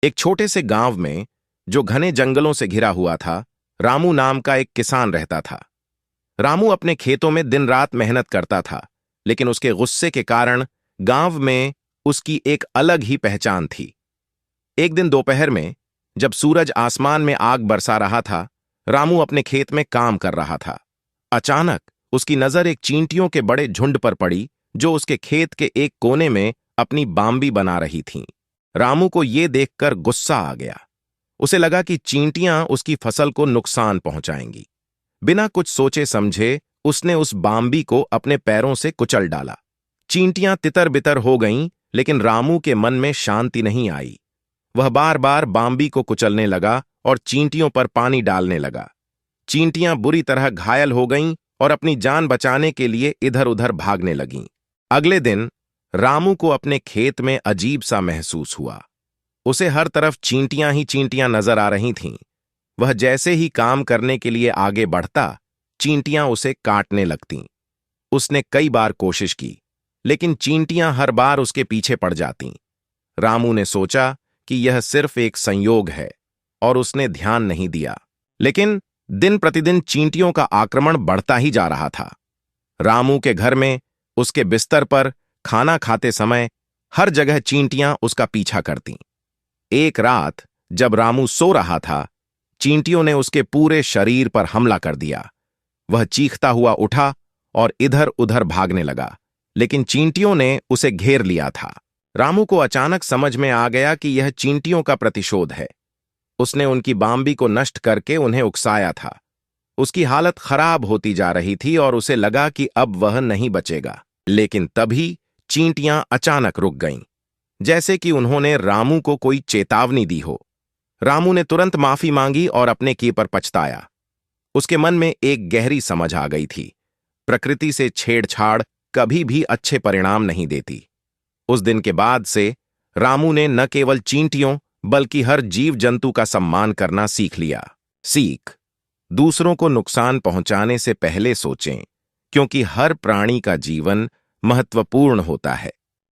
एक छोटे से गांव में, जो घने जंगलों से घिरा हुआ था, रामू नाम का एक किसान रहता था। रामू अपने खेतों में दिन रात मेहनत करता था, लेकिन उसके गुस्से के कारण गांव में उसकी एक अलग ही पहचान थी। एक दिन दोपहर में, जब सूरज आसमान में आग बरसा रहा था, रामू अपने खेत में काम कर रहा था। अचानक उसकी नजर एक चींटियों के बड़े झुंड पर पड़ी, जो उसके खेत के एक कोने में अपनी बाम्बी बना रही थीं। रामू को यह देखकर गुस्सा आ गया। उसे लगा कि चींटियां उसकी फसल को नुकसान पहुंचाएंगी। बिना कुछ सोचे समझे उसने उस बाम्बी को अपने पैरों से कुचल डाला। चींटियां तितर बितर हो गईं, लेकिन रामू के मन में शांति नहीं आई। वह बार बार बाम्बी को कुचलने लगा और चींटियों पर पानी डालने लगा। चींटियां बुरी तरह घायल हो गईं और अपनी जान बचाने के लिए इधर उधर भागने लगीं। अगले दिन रामू को अपने खेत में अजीब सा महसूस हुआ। उसे हर तरफ चींटियां ही चींटियां नजर आ रही थीं। वह जैसे ही काम करने के लिए आगे बढ़ता, चींटियां उसे काटने लगतीं। उसने कई बार कोशिश की, लेकिन चींटियां हर बार उसके पीछे पड़ जातीं। रामू ने सोचा कि यह सिर्फ एक संयोग है, और उसने ध्यान नहीं दिया। लेकिन दिन प्रतिदिन चींटियों का आक्रमण बढ़ता ही जा रहा था। रामू के घर में, उसके बिस्तर पर, खाना खाते समय हर जगह चींटियां उसका पीछा करतीं। एक रात जब रामू सो रहा था, चींटियों ने उसके पूरे शरीर पर हमला कर दिया। वह चीखता हुआ उठा और इधर उधर भागने लगा, लेकिन चींटियों ने उसे घेर लिया था। रामू को अचानक समझ में आ गया कि यह चींटियों का प्रतिशोध है। उसने उनकी बाम्बी को नष्ट करके उन्हें उकसाया था। उसकी हालत खराब होती जा रही थी और उसे लगा कि अब वह नहीं बचेगा। लेकिन तभी चींटियां अचानक रुक गईं, जैसे कि उन्होंने रामू को कोई चेतावनी दी हो। रामू ने तुरंत माफी मांगी और अपने किए पर पछताया। उसके मन में एक गहरी समझ आ गई थी, प्रकृति से छेड़छाड़ कभी भी अच्छे परिणाम नहीं देती। उस दिन के बाद से रामू ने न केवल चींटियों बल्कि हर जीव जंतु का सम्मान करना सीख लिया। सीख: दूसरों को नुकसान पहुंचाने से पहले सोचें, क्योंकि हर प्राणी का जीवन महत्वपूर्ण होता है।